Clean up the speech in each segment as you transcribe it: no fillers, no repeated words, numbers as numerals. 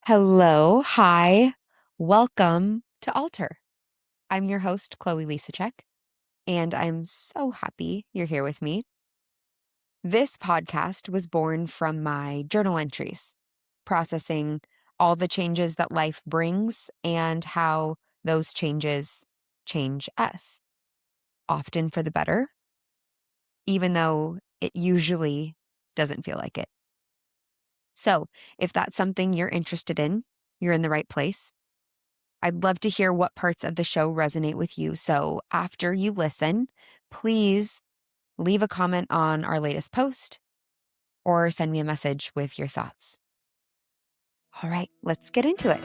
Hello. Hi. Welcome to Alter. I'm your host, Chloe Lisacek, and I'm so happy you're here with me. This podcast was born from my journal entries, processing all the changes that life brings and how those changes change us, often for the better, even though it usually doesn't feel like it. So, if that's something you're interested in, you're in the right place. I'd love to hear what parts of the show resonate with you. So after you listen, please leave a comment on our latest post or send me a message with your thoughts. All right, let's get into it.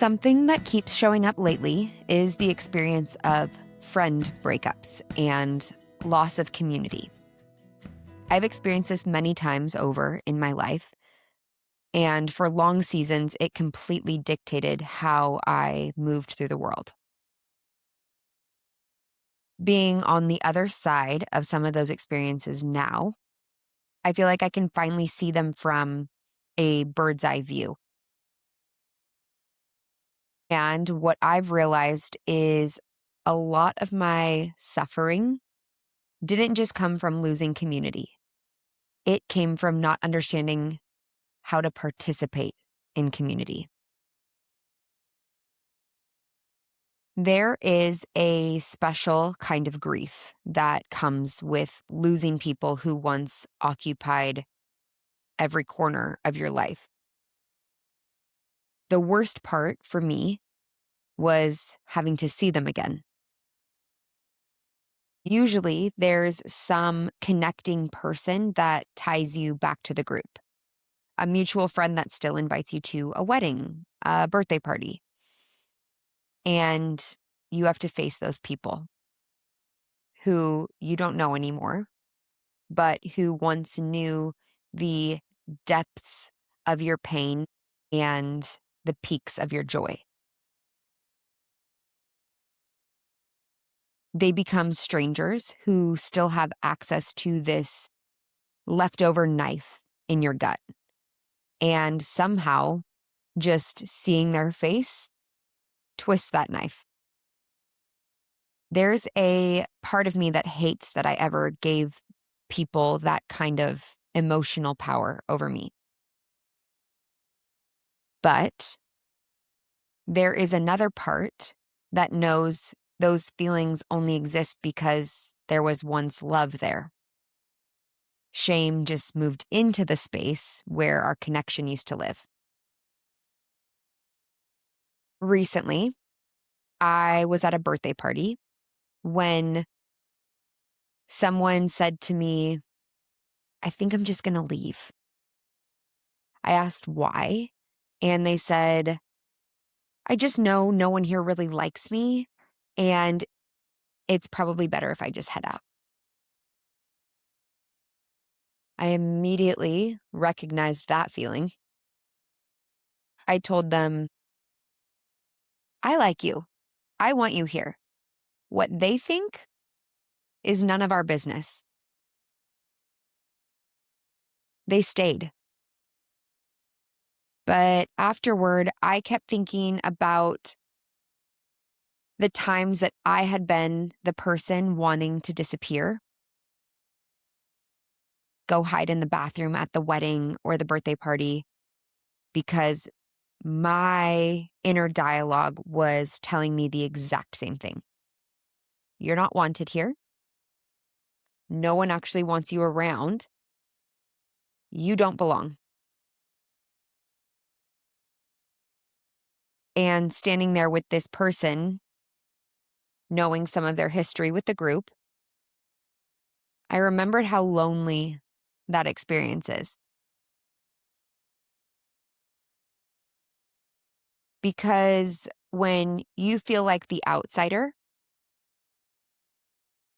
Something that keeps showing up lately is the experience of friend breakups and loss of community. I've experienced this many times over in my life. And for long seasons, it completely dictated how I moved through the world. Being on the other side of some of those experiences now, I feel like I can finally see them from a bird's eye view. And what I've realized is a lot of my suffering didn't just come from losing community. It came from not understanding how to participate in community. There is a special kind of grief that comes with losing people who once occupied every corner of your life. The worst part for me was having to see them again. Usually, there's some connecting person that ties you back to the group, a mutual friend that still invites you to a wedding, a birthday party. And you have to face those people who you don't know anymore, but who once knew the depths of your pain and the peaks of your joy. They become strangers who still have access to this leftover knife in your gut. And somehow, just seeing their face twists that knife. There's a part of me that hates that I ever gave people that kind of emotional power over me. But there is another part that knows those feelings only exist because there was once love there. Shame just moved into the space where our connection used to live. Recently, I was at a birthday party when someone said to me, I think I'm just going to leave. I asked why, and they said, I just know no one here really likes me, and it's probably better if I just head out. I immediately recognized that feeling. I told them, I like you. I want you here. What they think is none of our business. They stayed. But afterward, I kept thinking about the times that I had been the person wanting to disappear, go hide in the bathroom at the wedding or the birthday party, because my inner dialogue was telling me the exact same thing. You're not wanted here. No one actually wants you around. You don't belong. And standing there with this person, knowing some of their history with the group, I remembered how lonely that experience is. Because when you feel like the outsider,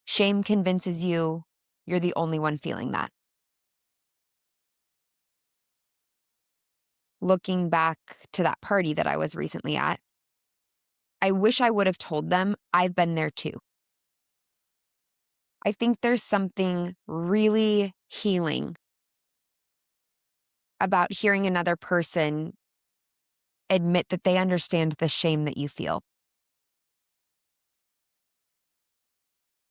shame convinces you you're the only one feeling that. Looking back to that party that I was recently at, I wish I would have told them I've been there too. I think there's something really healing about hearing another person admit that they understand the shame that you feel.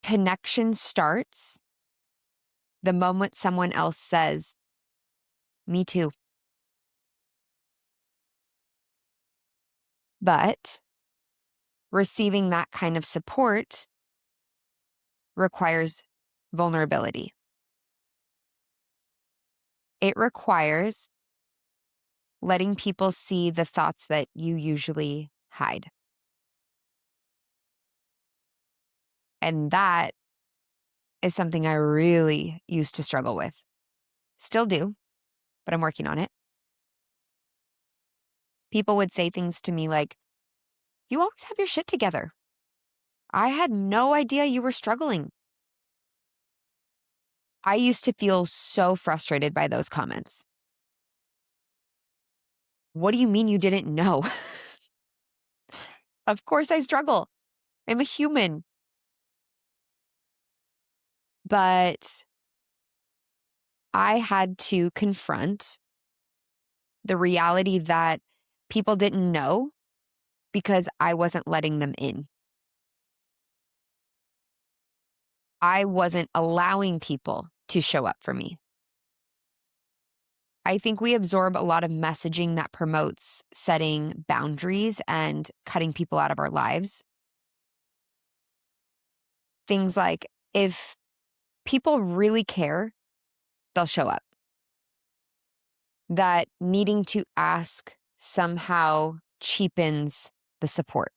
Connection starts the moment someone else says, "Me too." But receiving that kind of support requires vulnerability. It requires letting people see the thoughts that you usually hide. And that is something I really used to struggle with. Still do, but I'm working on it. People would say things to me like, "You always have your shit together. I had no idea you were struggling." I used to feel so frustrated by those comments. What do you mean you didn't know? Of course I struggle. I'm a human. But I had to confront the reality that people didn't know because I wasn't letting them in. I wasn't allowing people to show up for me. I think we absorb a lot of messaging that promotes setting boundaries and cutting people out of our lives. Things like, if people really care, they'll show up. That needing to ask somehow cheapens the support.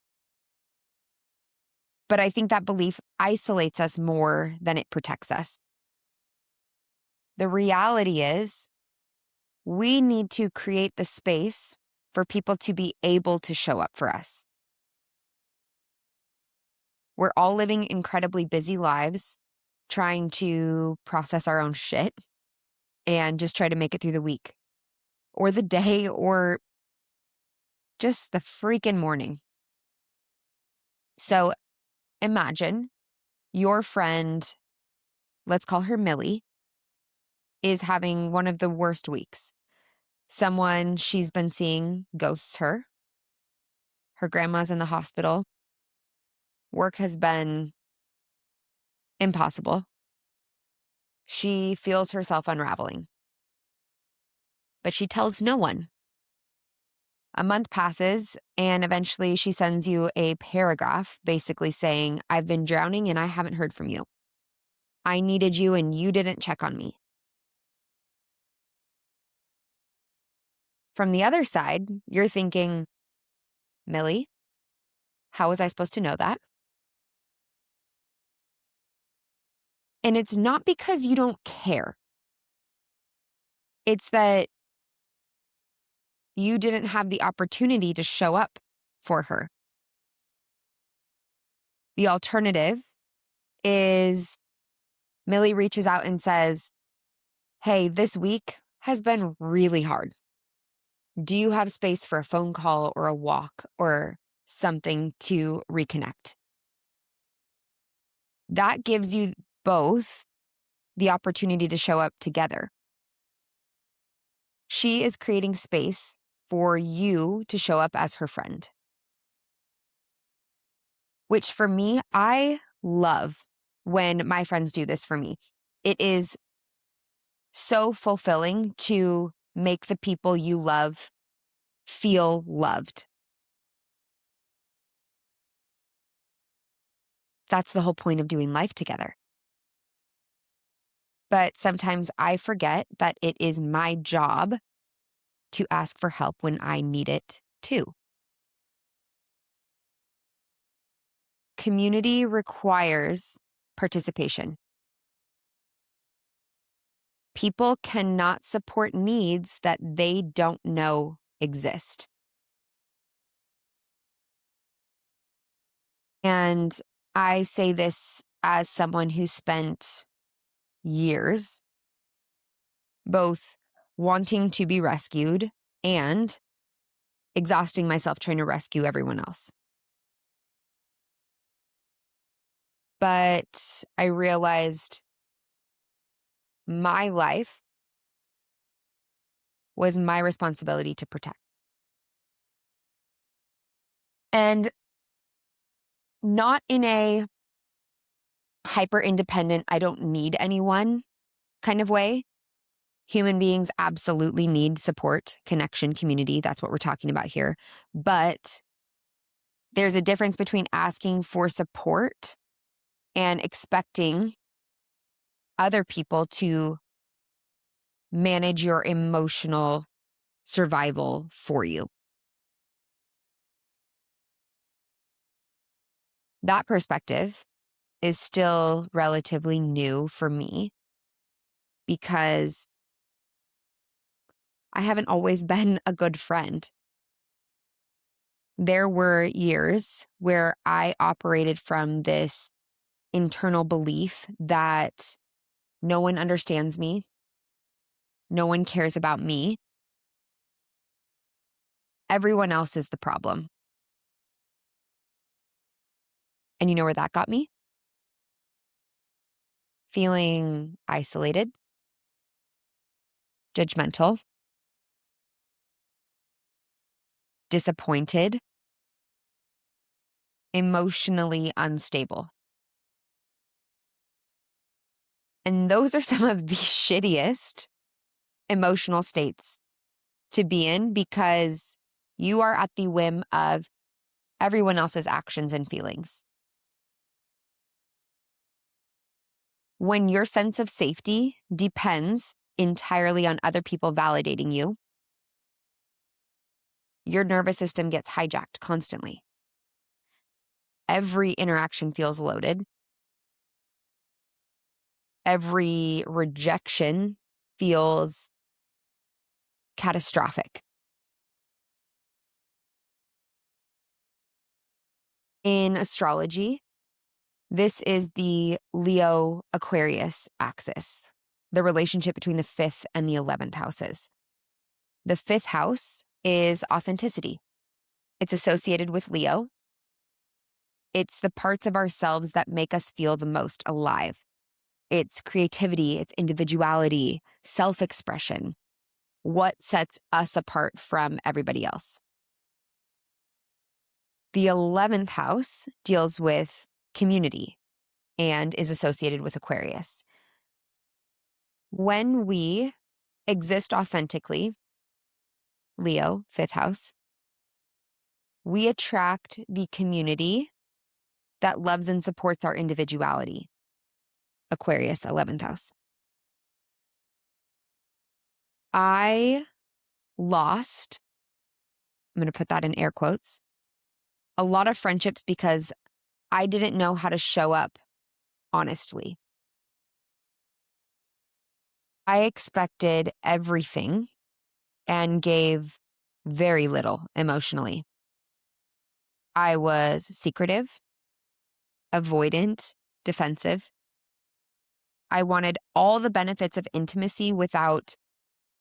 But I think that belief isolates us more than it protects us. The reality is, we need to create the space for people to be able to show up for us. We're all living incredibly busy lives, trying to process our own shit and just try to make it through the week or the day or just the freaking morning. So imagine your friend, let's call her Millie, is having one of the worst weeks. Someone she's been seeing ghosts her. Her grandma's in the hospital. Work has been impossible. She feels herself unraveling, but she tells no one. A month passes, and eventually she sends you a paragraph basically saying, "I've been drowning and I haven't heard from you. I needed you and you didn't check on me." From the other side, you're thinking, "Millie, how was I supposed to know that?" And it's not because you don't care. It's that you didn't have the opportunity to show up for her. The alternative is Millie reaches out and says, "Hey, this week has been really hard. Do you have space for a phone call or a walk or something to reconnect?" That gives you both the opportunity to show up together. She is creating space for you to show up as her friend, which for me, I love when my friends do this for me. It is so fulfilling to make the people you love feel loved. That's the whole point of doing life together. But sometimes I forget that it is my job to ask for help when I need it too. Community requires participation. People cannot support needs that they don't know exist. And I say this as someone who spent years both wanting to be rescued and exhausting myself trying to rescue everyone else. But I realized my life was my responsibility to protect. And not in a hyper independent, I don't need anyone kind of way. Human beings absolutely need support, connection, community. That's what we're talking about here. But there's a difference between asking for support and expecting other people to manage your emotional survival for you. That perspective is still relatively new for me because I haven't always been a good friend. There were years where I operated from this internal belief that no one understands me, no one cares about me, everyone else is the problem. And you know where that got me? Feeling isolated, judgmental, disappointed, emotionally unstable. And those are some of the shittiest emotional states to be in because you are at the whim of everyone else's actions and feelings. When your sense of safety depends entirely on other people validating you, your nervous system gets hijacked constantly. Every interaction feels loaded. Every rejection feels catastrophic. In astrology, this is the Leo Aquarius axis, the relationship between the 5th and the 11th houses. The 5th house is authenticity. It's associated with Leo. It's the parts of ourselves that make us feel the most alive. It's creativity, it's individuality, self-expression, what sets us apart from everybody else. The 11th house deals with community and is associated with Aquarius. When we exist authentically, Leo, 5th house, we attract the community that loves and supports our individuality, Aquarius, 11th house. I lost, I'm going to put that in air quotes, a lot of friendships because I didn't know how to show up honestly. I expected everything and gave very little emotionally. I was secretive, avoidant, defensive. I wanted all the benefits of intimacy without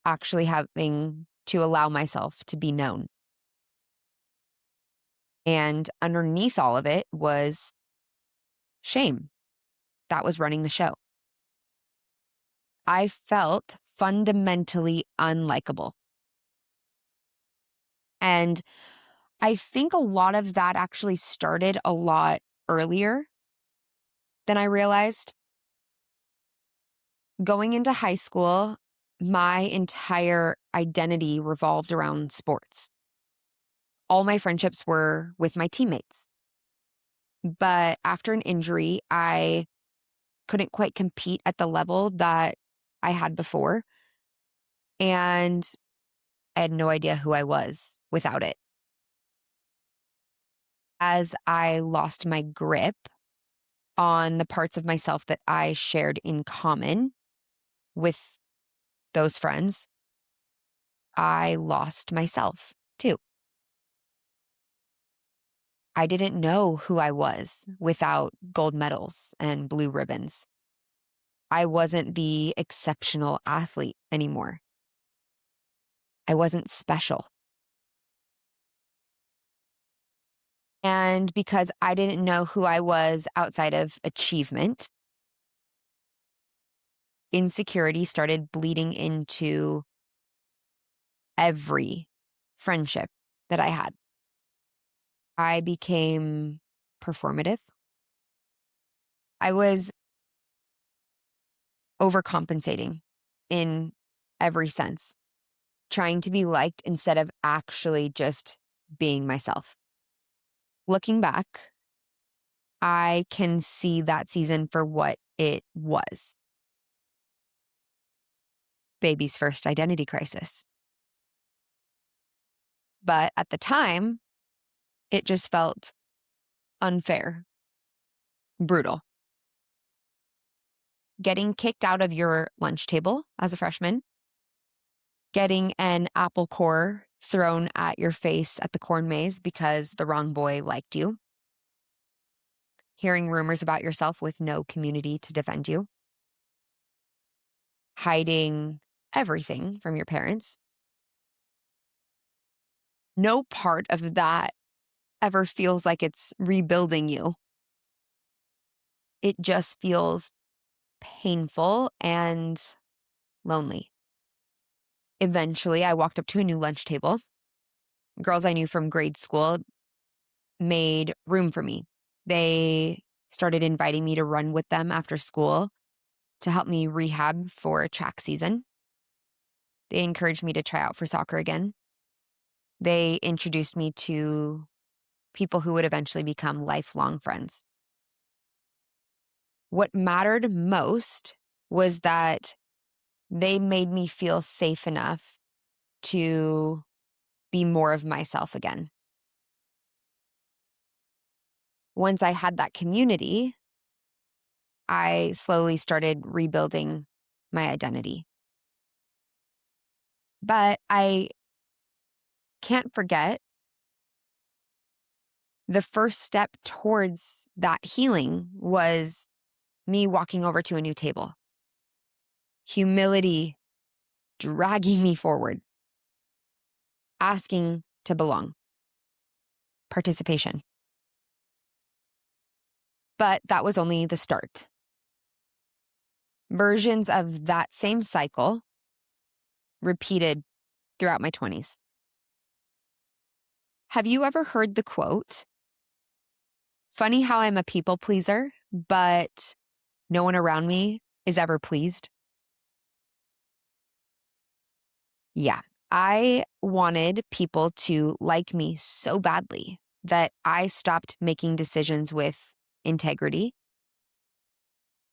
actually having to allow myself to be known. And underneath all of it was shame. That was running the show. I felt fundamentally unlikable. And I think a lot of that actually started a lot earlier than I realized. Going into high school, my entire identity revolved around sports. All my friendships were with my teammates. But after an injury, I couldn't quite compete at the level that I had before. And I had no idea who I was without it. As I lost my grip on the parts of myself that I shared in common with those friends, I lost myself too. I didn't know who I was without gold medals and blue ribbons. I wasn't the exceptional athlete anymore. I wasn't special. And because I didn't know who I was outside of achievement, insecurity started bleeding into every friendship that I had. I became performative. I was overcompensating in every sense, trying to be liked instead of actually just being myself. Looking back, I can see that season for what it was. Baby's first identity crisis. But at the time, it just felt unfair, brutal. Getting kicked out of your lunch table as a freshman, getting an apple core thrown at your face at the corn maze because the wrong boy liked you, hearing rumors about yourself with no community to defend you, hiding everything from your parents. No part of that ever feels like it's rebuilding you. It just feels painful and lonely. Eventually, I walked up to a new lunch table. Girls I knew from grade school made room for me. They started inviting me to run with them after school to help me rehab for a track season. They encouraged me to try out for soccer again. They introduced me to people who would eventually become lifelong friends. What mattered most was that they made me feel safe enough to be more of myself again. Once I had that community, I slowly started rebuilding my identity. But I can't forget the first step towards that healing was me walking over to a new table. Humility dragging me forward, asking to belong, participation. But that was only the start. Versions of that same cycle repeated throughout my 20s. Have you ever heard the quote, "Funny how I'm a people pleaser, but no one around me is ever pleased"? Yeah, I wanted people to like me so badly that I stopped making decisions with integrity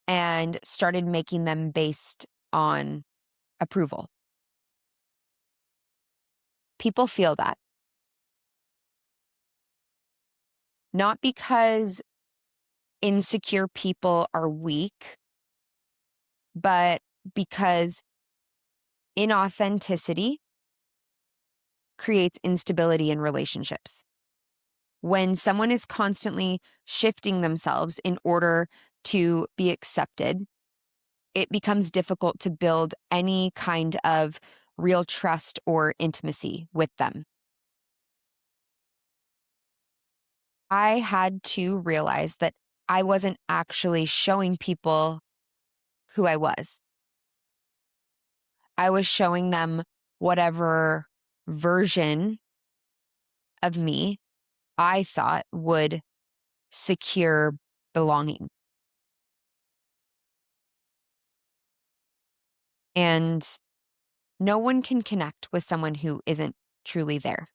and started making them based on approval. People feel that. Not because insecure people are weak, but because inauthenticity creates instability in relationships. When someone is constantly shifting themselves in order to be accepted, it becomes difficult to build any kind of real trust or intimacy with them. I had to realize that I wasn't actually showing people who I was. I was showing them whatever version of me I thought would secure belonging. And no one can connect with someone who isn't truly there.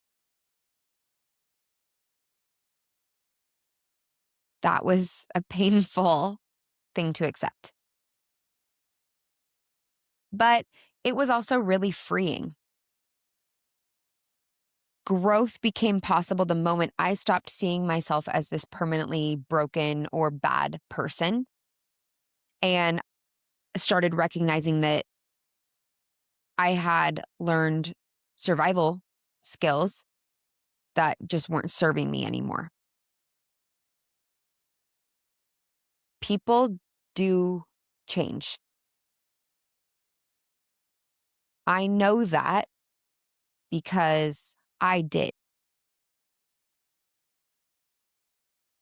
That was a painful thing to accept. But it was also really freeing. Growth became possible the moment I stopped seeing myself as this permanently broken or bad person and started recognizing that I had learned survival skills that just weren't serving me anymore. People do change. I know that because I did.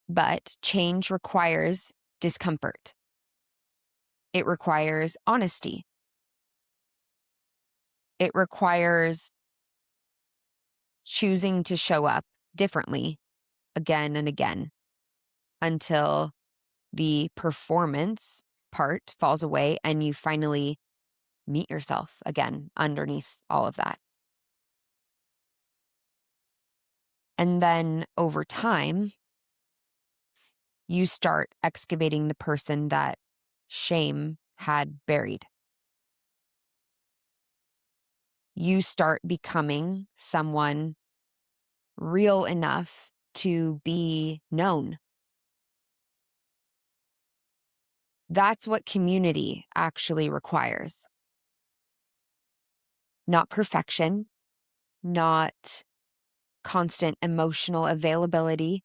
But change requires discomfort. It requires honesty. It requires choosing to show up differently again and again until the performance part falls away and you finally meet yourself again underneath all of that. And then over time, you start excavating the person that shame had buried. You start becoming someone real enough to be known. That's what community actually requires. Not perfection, not constant emotional availability,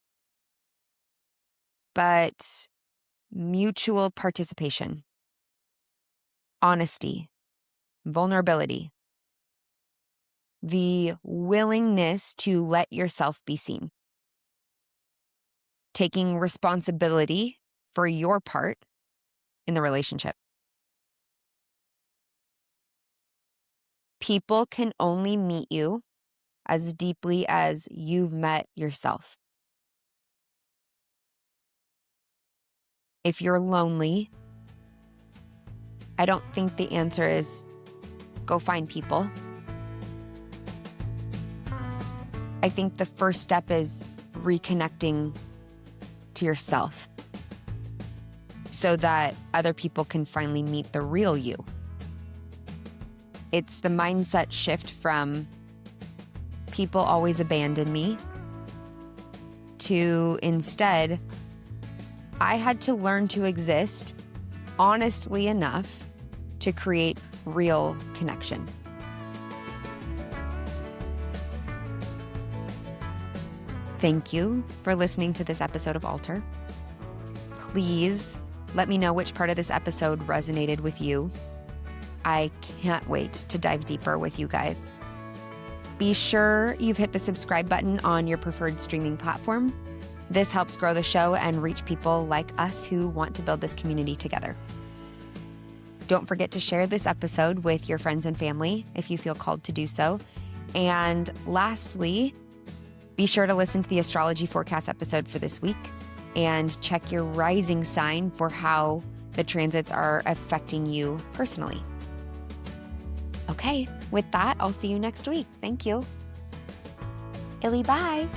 but mutual participation, honesty, vulnerability, the willingness to let yourself be seen, taking responsibility for your part in the relationship. People can only meet you as deeply as you've met yourself. If you're lonely, I don't think the answer is go find people. I think the first step is reconnecting to yourself so that other people can finally meet the real you. It's the mindset shift from people always abandon me to instead, I had to learn to exist honestly enough to create real connection. Thank you for listening to this episode of Alter. Please let me know which part of this episode resonated with you. I can't wait to dive deeper with you guys. Be sure you've hit the subscribe button on your preferred streaming platform. This helps grow the show and reach people like us who want to build this community together. Don't forget to share this episode with your friends and family if you feel called to do so. And lastly, be sure to listen to the astrology forecast episode for this week and check your rising sign for how the transits are affecting you personally. Okay, with that, I'll see you next week. Thank you. Illy, bye.